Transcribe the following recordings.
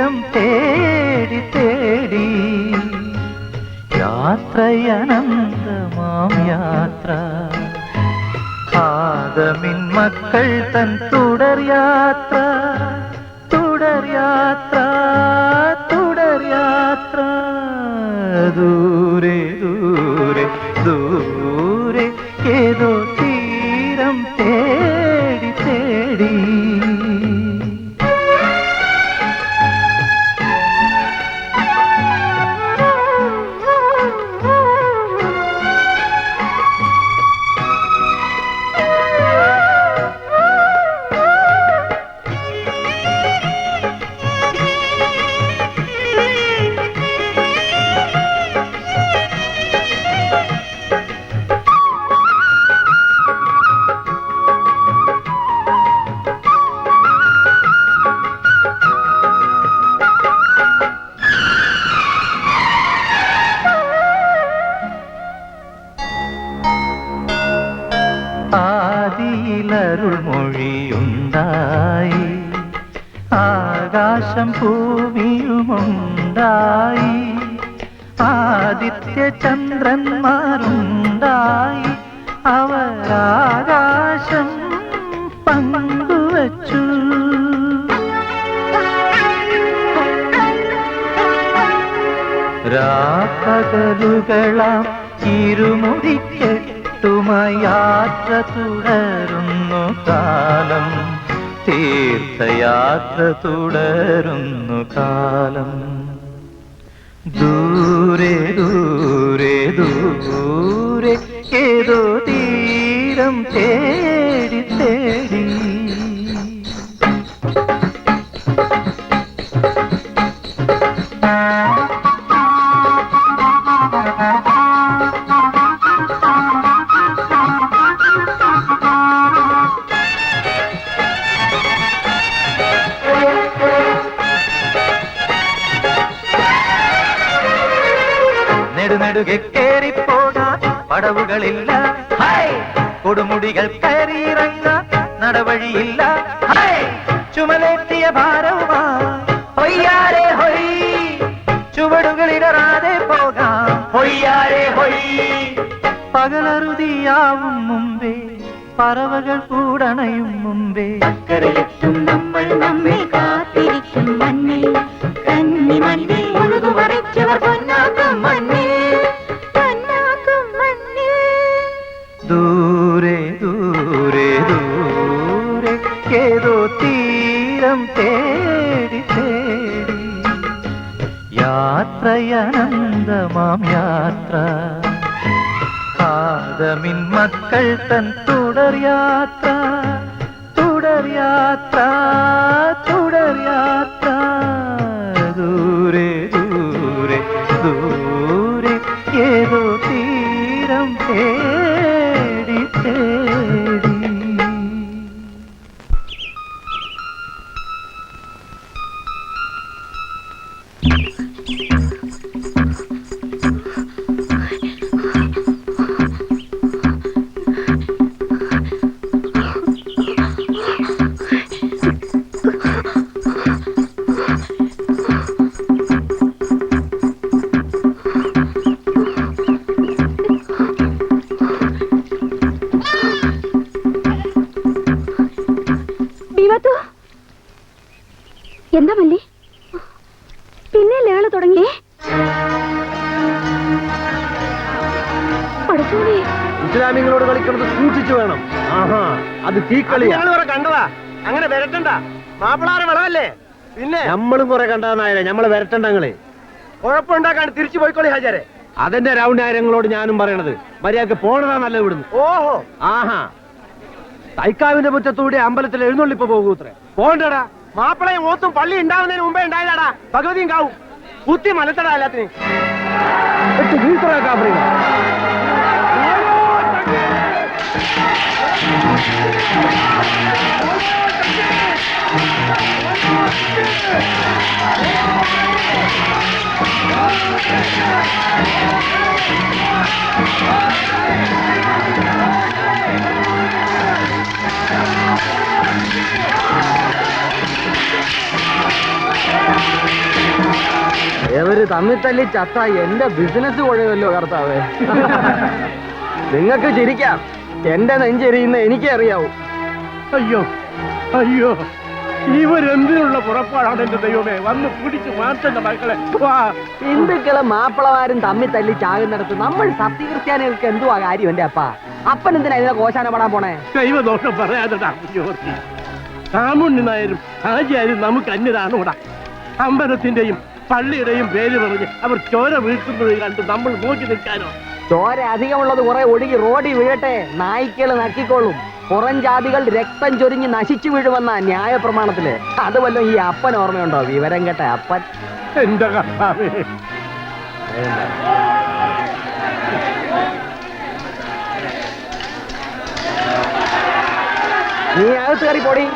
തീരം തേടി തേടി യാത്രയനന്തമാം യാത്ര ആദമിൻ മക്കൾ തൻ തുടർ യാത്ര തുടർ യാത്ര തുടർ യാത്ര ദൂരെ ദൂരെ ദൂരെ ഏതോ തീരം തേടി തേടി ആദിയിലരുൾമൊഴിയുണ്ടായി ആകാശം ഭൂമിയുമുണ്ടായി ആദിത്യ ചന്ദ്രന്മാരുണ്ടായി അവരാകാശം പങ്കുവച്ചു രാപ്പകലുകളാം ഇരുമുടിക്കെട്ടുമായി യാത്ര തുടരുന്നു കാലം തീർത്ഥയാത്ര തുടരുന്നു കാലം ദൂരെ ദൂരെ ദൂരെ ഏതോ തീരം തേടി തേടി നെടുനെടുകെ കേറിപ്പോകാൻ പടവുകളില്ല കൊടുമുടികൾ കയറിയിറങ്ങാൻ നടവഴിയില്ല ചുമലേറ്റിയ ഭാരവുമാ ചുവടുകളിടറാതെ പോകാം പകലറുതിയാവും മുമ്പേ പറവകൾ കൂടണയും മുമ്പേ അക്കരയെത്തും നമ്മൾ നമ്മെ കാത്തിരിക്കും മണ്ണിൽ കന്നി മണ്ണിൽ ഒഴുകുമറിച്ചവർ പൊന്നാക്കും മണ്ണിൽ ദൂരെ ദൂരെ ദൂരെ ഏതോ തീരം തേടി തേടി യാത്രയനന്തമാം യാത്ര ആദമിൻ മക്കൾ തൻ തുടർ യാത്ര തുടർ യാത്ര തുടർ യാത്ര ദൂരെ ദൂരെ ദൂരെ ഏതോ തീരം തേടി തേടി എന്താ മല്ലി പിന്നെ ലേള തുടങ്ങി ഇസ്ലാമികളോട് കളിക്കുന്നത് സൂക്ഷിച്ചു വേണം. ആഹാ, അത് തീക്കളി കണ്ടതാ. അങ്ങനെ വരട്ടണ്ട, മാപ്പിളാറ് വിളവല്ലേ. പിന്നെ നമ്മളും കുറെ കണ്ടതായ നമ്മളെ വരട്ടണ്ടങ്ങളെ കുഴപ്പമുണ്ടാക്കാണ്ട് തിരിച്ചു പോയിക്കോളി ഹാജരെ. അതെന്റെ രൗണ്ടാരങ്ങളോട് ഞാനും പറയണത് മര്യാദക്ക് പോണതാ നല്ല ഇവിടുന്ന്. ഓഹോ, ആഹാ, തൈക്കാവിന്റെ മുറ്റത്തൂടെ അമ്പലത്തിൽ എഴുന്നള്ളിപ്പ് പോകൂത്രേ. പോണ്ടടാ, മാപ്പിളയും ഓത്തും പള്ളി ഉണ്ടാവുന്നതിന് മുമ്പേ ഉണ്ടായതാടാ ഭഗവതിയും കാവും. കുത്തി മലത്തടാ എല്ലാത്തിനും. Thank you. എവര് തമ്മിൽ തല്ലി ചത്ത എന്റെ ബിസിനസ് കുഴയുമല്ലോ കർത്താവേ. നിങ്ങൾക്ക് ചിരിക്കാം, എന്റെ നെഞ്ചെരിയുന്ന എനിക്കേ അറിയാവൂ. അയ്യോ അയ്യോ, ഇവരെന്തിനുള്ള പുറപ്പാടാണ് എന്റെ ദൈവമേ. വന്ന് പിടിച്ചു മാറ്റണ്ട മക്കളെ. ഹിന്ദുക്കളും മാപ്പിളമാരും തമ്മിൽ തല്ലി ചാകുന്നിടത്ത് നമ്മൾ സത്യക്രിസ്ത്യാനികൾക്ക് എന്തുവാ കാര്യം? എന്റെ അപ്പൻ എന്തിനാ ഇതിനെ കോശാന പാടാൻ പോണേ? ദൈവദോഷം പറയാതെ കാമുണ്ണി നായരും ഹാജിയാരും നമുക്ക് അന്യരാണൂടാ. അമ്പലത്തിന്റെയും പള്ളിയുടെയും പേര് പറഞ്ഞ് അവർ ചോര വീഴ്ത്തുന്നത് കണ്ട് നമ്മൾ നോക്കി നിൽക്കാനോ? ചോര അധികമുള്ളത് കുറെ ഒഴുകി റോഡിൽ വീഴട്ടെ, നായ്ക്കള് നക്കിക്കോളും. പുറം ജാതികൾ രക്തം ചൊരിഞ്ഞ് നശിച്ചു വീഴുമെന്ന ന്യായ പ്രമാണത്തില്. അതുവല്ലോ ഈ അപ്പൻ ഓർമ്മയുണ്ടോ? വിവരം കേട്ട അപ്പൻ. എന്റെ കർത്താവേ, നീ അകത്ത് കയറി പോടി.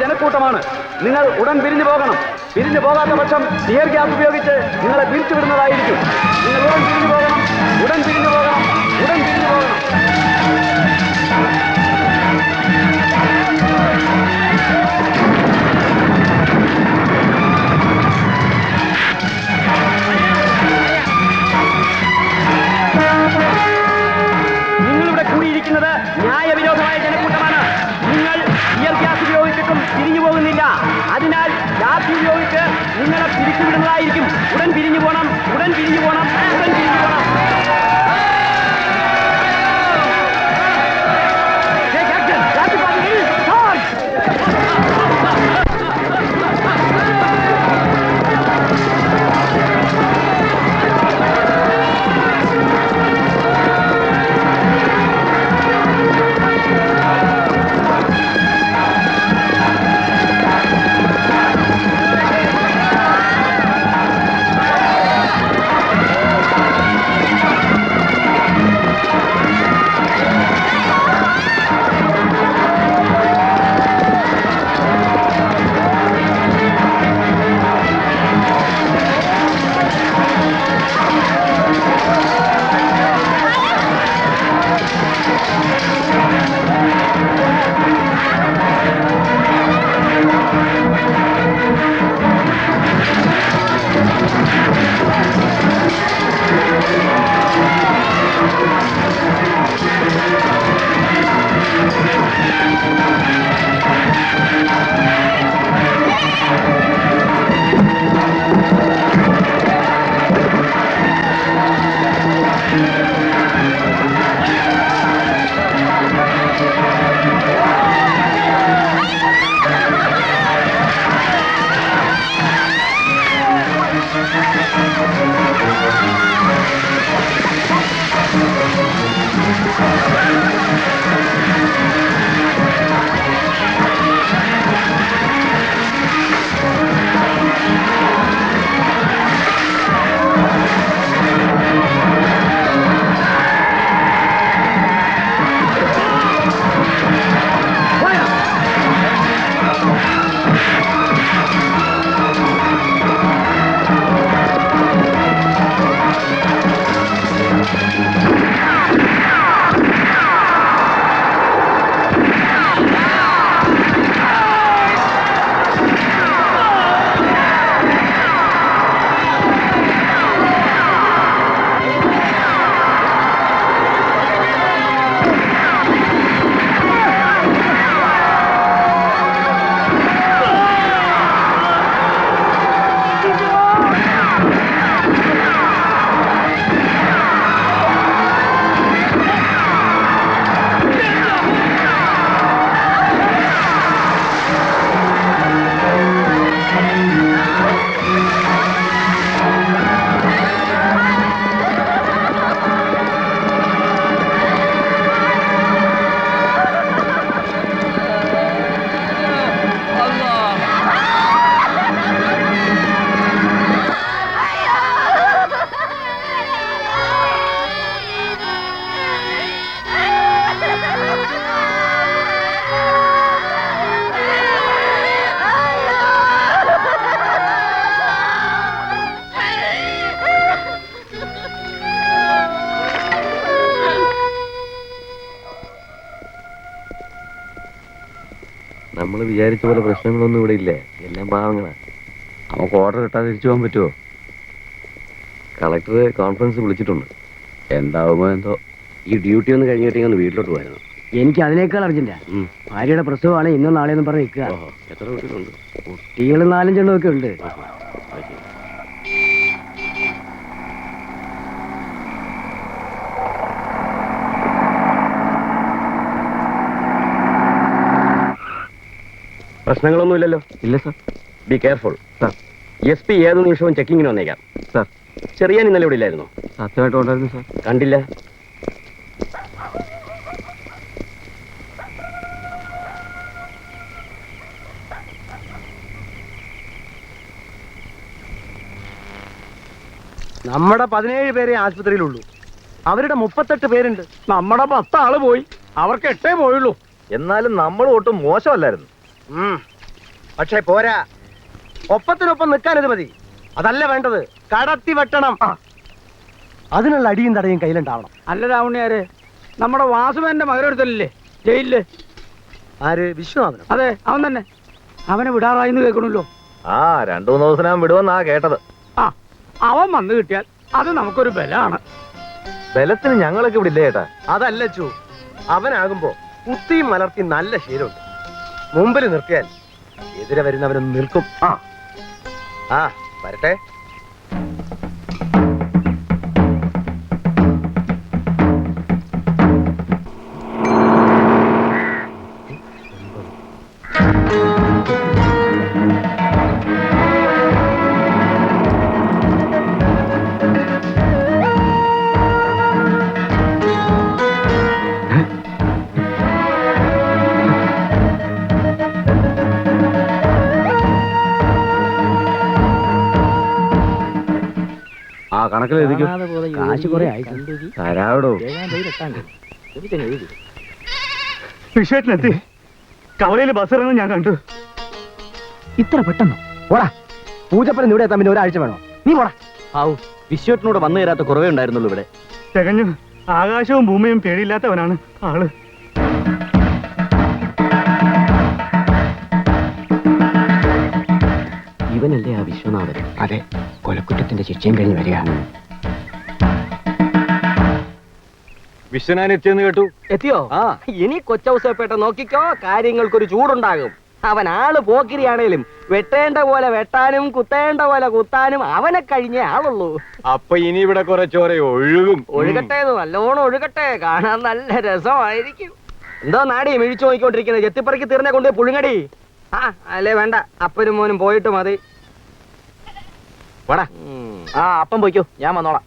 ജനക്കൂട്ടമാണ്. നിങ്ങൾ ഉടൻ പിരിഞ്ഞു പോകണം. പിരിഞ്ഞു പോകാത്ത പക്ഷം ടിയർ ഗ്യാസ് ഉപയോഗിച്ച് നിങ്ങളെ പിരിച്ചുവിടുന്നതായിരിക്കും. നിങ്ങൾ ഉടൻ പിരിഞ്ഞു പോകണം, ഉടൻ പിരിഞ്ഞു പോകണം, ഉടൻ പിരിഞ്ഞു പോകണം. അഴിച്ചുവിടുന്നതായിരിക്കും. ഉടൻ പിരിഞ്ഞു പോണം, ഉടൻ പിരിഞ്ഞു പോണം, ഉടൻ പിരിഞ്ഞു പോണം. നമ്മൾ വിചാരിച്ച പോലെ പ്രശ്നങ്ങളൊന്നും ഇവിടെ ഇല്ലേ, എല്ലാം പാവങ്ങളാ. നമുക്ക് ഓർഡർ കിട്ടാതെ തിരിച്ചു പോകാൻ പറ്റുമോ? കളക്ടർ കോൺഫറൻസ് വിളിച്ചിട്ടുണ്ട്. എന്താവുമോ എന്തോ. ഈ ഡ്യൂട്ടി ഒന്ന് കഴിഞ്ഞിട്ടെങ്കിൽ ഒന്ന് വീട്ടിലോട്ട് പോയിരുന്നു. എനിക്ക് അതിനേക്കാൾ അർജന്റാ. ഭാര്യയുടെ പ്രസവമാണ് ഇന്നും നാളെയൊന്നും പറഞ്ഞ് നിൽക്കുക. എത്ര കുട്ടികളുണ്ട്? കുട്ടികൾ 4-5 ഒക്കെ ഉണ്ട്. പ്രശ്നങ്ങളൊന്നുമില്ലല്ലോ? ഇല്ല sir. Be careful sir. SP ഏത് നിമിഷവും ചെക്കിങ്ങിന് വന്നേക്കാം സാർ. ചെറിയാൻ ഇന്നലെ ഇവിടെ ഇല്ലായിരുന്നോ? സത്യമായിട്ട് ഉണ്ടായിരുന്നു സാർ. കണ്ടില്ല. നമ്മുടെ 17 പേരെ ആശുപത്രിയിലുള്ളൂ. അവരുടെ 38 പേരുണ്ട്. നമ്മുടെ 10 ആള് പോയി. അവർക്ക് 8 പോയുള്ളൂ. എന്നാലും നമ്മൾ ഒട്ടും മോശമല്ലായിരുന്നു. പക്ഷെ പോരാ, ഒപ്പത്തിനൊപ്പം നിൽക്കാൻ ഇത് മതി. അതല്ല വേണ്ടത്, കടത്തി വെട്ടണം. അതിനുള്ള അടിയും തടയും കയ്യിലുണ്ടാവണം. അല്ല രാവണിയാരെ, നമ്മുടെ വാസുമേന്റെ മകനൊരുത്തല്ലേ ജയിലില്? ആര്? വിശ്വനാഥൻ. അതെ, അവൻ തന്നെ. അവനെ വിടാറായിന്ന് കേൾക്കണല്ലോ. 2-3 ദിവസം വിടുമെന്നാ കേട്ടത്. ആ, അവൻ വന്നു കിട്ടിയാൽ അത് നമുക്കൊരു ബലാണ്. ബലത്തിന് ഞങ്ങളൊക്കെ ഇവിടെ ഇല്ലേ ചേട്ടാ? അതല്ല ചൂ, അവനാകുമ്പോ കുത്തിയും മലർത്തി നല്ല ശീലമുണ്ട്. മുമ്പിൽ നിർത്തിയാൽ എതിരെ വരുന്നവനൊന്ന് നിൽക്കും. വരട്ടെ. ആ കണക്കിൽ എഴുതിക്കും. കാശ് കുറെ ആയി തരാവിടോ. വിഷയത്തിനെത്തി കവലയിൽ ബസ് ഇറങ്ങുന്നത് ഞാൻ കണ്ടു. ഇത്ര പെട്ടെന്നോ? പോടാ, പൂജപ്പനം ഇവിടെ എത്താൻ പിന്നെ ഒരാഴ്ച വേണോ? നീ പോടാ. ആവു, വിശ്വട്ടിനോട് വന്നു തരാത്ത കുറവേ ഉണ്ടായിരുന്നുള്ളൂ ഇവിടെ. തികഞ്ഞു ആകാശവും ഭൂമിയും പേടിയില്ലാത്തവനാണ് ആള്. ഇവനല്ലേ ആ വിശ്വനാഥൻ? അതെ, കൊലക്കുറ്റത്തിന്റെ ശിക്ഷയും കഴിഞ്ഞ് വരിക. വിശ്വനാഥൻ എത്തിയെന്ന് കേട്ടു. എത്തിയോ? ഇനി കൊച്ചൗസേപ്പേട്ട നോക്കിക്കോ, കാര്യങ്ങൾക്കൊരു ചൂടുണ്ടാകും. അവൻ ആള് പോക്കിരിയാണേലും വെട്ടേണ്ട പോലെ വെട്ടാനും കുത്തേണ്ട പോലെ കുത്താനും അവനെ കഴിഞ്ഞേ ആളുള്ളൂ. അപ്പൊ ഇനി ഇവിടെ കുറെ ചോര ഒഴുകും. ഒഴുകട്ടെ, നല്ലോണം ഒഴുകട്ടെ, കാണാൻ നല്ല രസമായിരിക്കും. എന്തോ നാടി മിഴിച്ചു നോക്കിക്കൊണ്ടിരിക്കുന്നത്? ചെത്തിപ്പറക്കി തീർന്നെ കൊണ്ട് പുഴുങ്ങടി. ആ അല്ലേ, വേണ്ട, അപ്പനും മോനും പോയിട്ട് മതി. വേടാ. ആ അപ്പം പോയിക്കോ, ഞാൻ വന്നോളാം.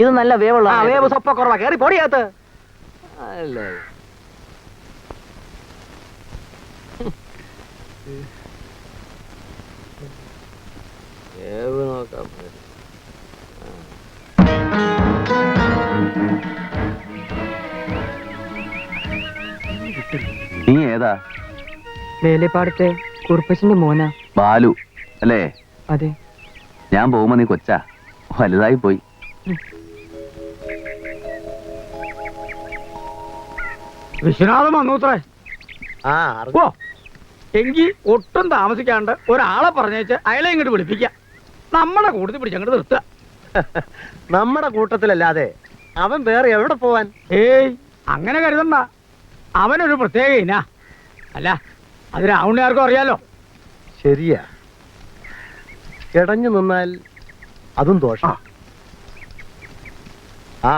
ഇത് നല്ല വേവുള്ള. വേവ് സ്വപ്പ കുറവാ, കേറി പൊടിയകത്ത്. അല്ലേ വേവ് നോക്കാം. നീ ഏതാ? വേലപ്പാടത്തെ കുറുപ്പച്ചന്റെ മോനാ. ബാലു അല്ലേ? അതെ. ഞാൻ പോകുമ്പോ നീ കൊച്ചാ, വലുതായി പോയി. വിശ്വനാഥൻ വന്നൂത്രേ. ഓ, എങ്കി ഒട്ടും താമസിക്കാണ്ട് ഒരാളെ പറഞ്ഞേച്ച് അയാളെ ഇങ്ങോട്ട് വിളിപ്പിക്കാം. നമ്മുടെ കൂട്ടത്തിൽ പിടിച്ചങ്ങോട്ട് നിർത്തുക. നമ്മുടെ കൂട്ടത്തിലല്ലാതെ അവൻ വേറെ എവിടെ പോവാൻ? ഏയ്, അങ്ങനെ കരുതണ്ട. അവനൊരു പ്രത്യേക ഇനാ. അല്ല, അത് രാവണിയാർക്കും അറിയാലോ. ശരിയാ, ഇടഞ്ഞു നിന്നാൽ അതും ദോഷം. ആ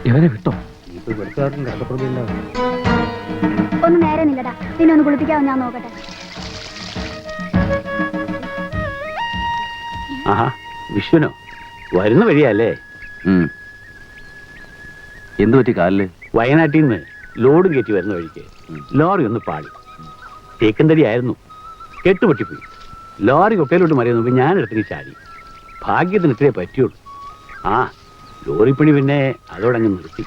ഇവനെ വിട്ടോ? ഒന്ന് നേരെ നില്ലടാ, പിന്നെ ഒന്ന് കുളിപ്പിക്കാവോ ഞാൻ നോക്കട്ടെ. ആഹാ, വിശ്വനോ? വരുന്ന വഴിയല്ലേ? എന്തു പറ്റി കാലില്? വയനാട്ടിൽ നിന്ന് ലോഡും കയറ്റി വരുന്ന വഴിക്ക് ലോറി ഒന്ന് പാടി. തേക്കന്തടി ആയിരുന്നു, കെട്ടുപൊട്ടിപ്പോയി. ലോറി കൊക്കയിലോട്ട് മറിയുന്നു. ഞാനെടുത്തിന് ചാടി. ഭാഗ്യത്തിന് ഇത്രേ പറ്റിയുള്ളൂ. ആ ലോറിപ്പണി പിന്നെ അതോടങ്ങ് നിർത്തി.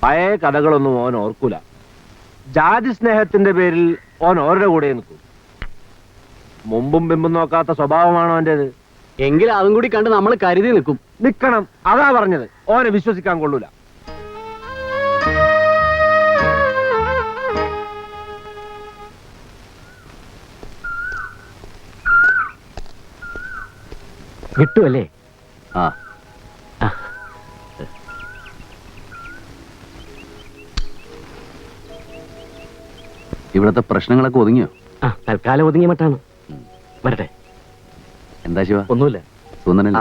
പഴയ കഥകളൊന്നും ഓൻ ഓർക്കൂല. ജാതി സ്നേഹത്തിന്റെ പേരിൽ ഓൻ ഓരുടെ കൂടെ നിൽക്കും. മുമ്പും പിമ്പും നോക്കാത്ത സ്വഭാവമാണോ അവൻ്റെത്? എങ്കിൽ അതും കൂടി കണ്ട് നമ്മൾ കരുതി നിൽക്കും. നിക്കണം, അതാ പറഞ്ഞത്. ഓനെ വിശ്വസിക്കാൻ കൊള്ളൂല. കിട്ടുമല്ലേ? ആ, ഇവിടത്തെ പ്രശ്നങ്ങളൊക്കെ ഒതുങ്ങിയോ? തൽക്കാലം ഒതുങ്ങിയ മട്ടാണ്. വരട്ടെ. എന്താ ശിവ? ഒന്നുമില്ല. സുന്ദരൻ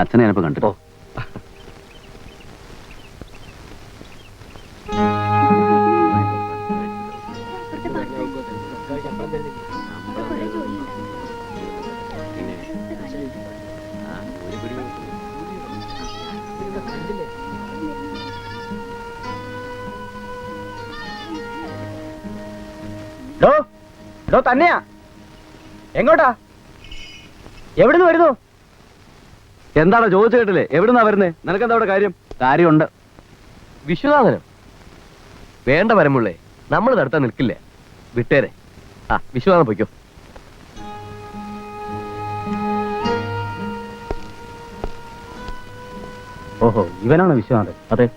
അച്ഛനെ ഞാനിപ്പോ കണ്ടു. തന്നെയാ? എങ്ങോട്ടാ? എവിടുന്ന് വരുന്നു? എന്താണോ ചോദിച്ചു കേട്ടില്ലേ? എവിടുന്നാ വരുന്നേ? നിനക്കെന്താ അവിടെ കാര്യം? കാര്യമുണ്ട്. വിശ്വനാഥനം വേണ്ട വരമുള്ളേ, നമ്മൾ തടുത്താൻ നിൽക്കില്ല. വിട്ടേരെ. ആ, വിശ്വനാഥൻ പൊയ്ക്കോ. ഓഹോ, ഇവനാണ് വിശ്വനാഥൻ? അതെ.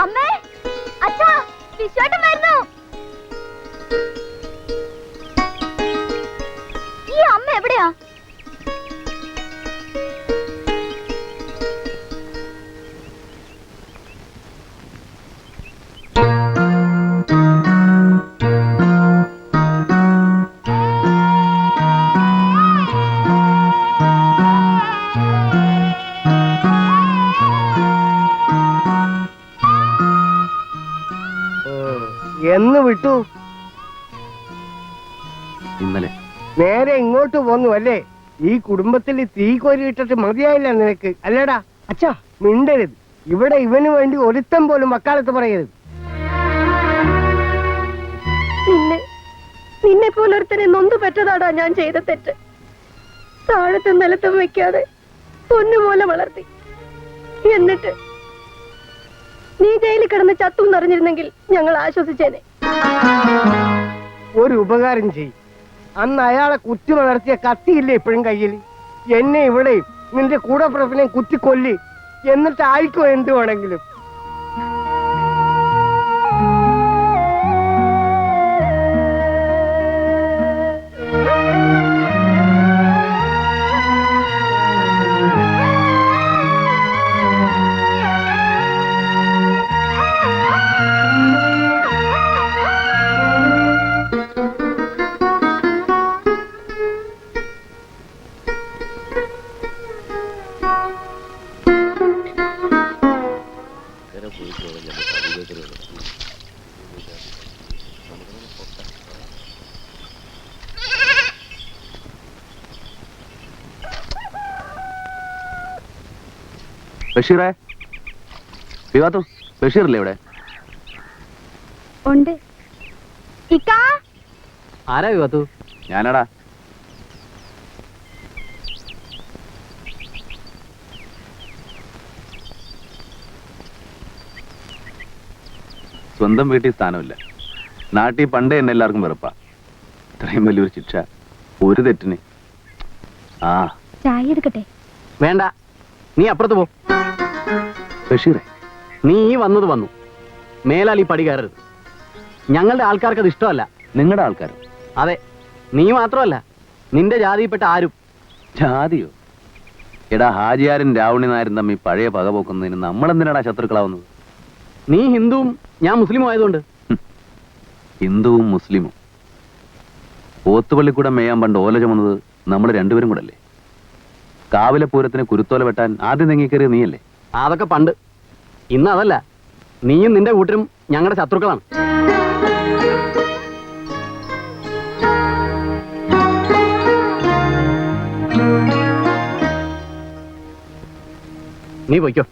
അമ്മേ, അച്ഛാ, വിശ്വാട്ടം വരുന്നു. എന്ന് വിട്ടു? ഇന്നലെ. നേരെ ഇങ്ങോട്ട് പോന്നു അല്ലേ? ഈ കുടുംബത്തിൽ തീ കോരി ഇട്ടിട്ട് മതിയായില്ല നിനക്ക്, അല്ലേടാ? അച്ഛാ മിണ്ടരുത്. ഇവിടെ ഇവന് വേണ്ടി ഒരുത്തം പോലും വക്കാലത്ത് പറയരുത്. നിന്നെ പോലൊരുത്തനെ നൊന്തു പറ്റതാടാ ഞാൻ ചെയ്ത തെറ്റ്. താഴത്തും നിലത്തും വെക്കാതെ പൊന്നുപോലെ വളർത്തി. എന്നിട്ട് നീ ജയിലിൽ കിടന്ന് ചത്തു എന്നറിഞ്ഞിരുന്നെങ്കിൽ ഞങ്ങൾ ആശ്വസിച്ചേനെ. ഒരു ഉപകാരം ചെയ്യും. അന്ന് അയാളെ കുത്തി വളർത്തിയ കത്തിയില്ലേ ഇപ്പോഴും കയ്യിൽ? എന്നെ ഇവിടെയും നിന്റെ കൂടപ്പിറപ്പിനെ കുത്തിക്കൊല്ലി, എന്നിട്ട് ആയിക്കോ എന്ത് വേണമെങ്കിലും. ബഷീറേ, വിവാത്തു ബഷീറല്ലേ ഇവിടെ? ഉണ്ട്. ഇക്കാ, ആരാ വിവാത്തു? ഞാനാടാ. സ്വന്തം വീട്ടിൽ സ്ഥാനമില്ല. നാട്ടിൽ പണ്ടേ എന്നെ എല്ലാവർക്കും വെറുപ്പാ. ഇത്രയും വലിയൊരു ശിക്ഷ ഒരു തെറ്റിന്. ആ ചായ എടുക്കട്ടെ? വേണ്ട, നീ അപ്പുറത്ത് പോ. ബഷീറേ, നീ ഈ വന്നത് വന്നു. മേലാൽ ഈ പടി കയറരുത്. ഞങ്ങളുടെ ആൾക്കാർക്ക് അത് ഇഷ്ടമല്ല. നിങ്ങളുടെ ആൾക്കാരോ? അതെ, നീ മാത്രമല്ല, നിന്റെ ജാതിയിൽപ്പെട്ട ആരും. ജാതിയോ? എടാ, ഹാജിയാരും രാവണി നായരും തമ്മിൽ പഴയ പക പോക്കുന്നതിന് നമ്മളെന്തിനാടാ ശത്രുക്കളാവുന്നത്? നീ ഹിന്ദുവും ഞാൻ മുസ്ലിമും ആയതുകൊണ്ട്. ഹിന്ദുവും മുസ്ലിമും പോത്തുപള്ളിക്കൂടെ മേയാൻ പണ്ട് ഓല ചുമന്നത് നമ്മൾ രണ്ടുപേരും കൂടെ അല്ലേ? കാവിലെ പൂരത്തിന് കുരുത്തോല വെട്ടാൻ ആദ്യം തെങ്ങിക്കേറിയ നീയല്ലേ? അതൊക്കെ പണ്ട്. ഇന്ന് അതല്ല. നീയും നിന്റെ കൂട്ടരും ഞങ്ങളുടെ ശത്രുക്കളാണ്. നീ പൊയ്ക്കോ.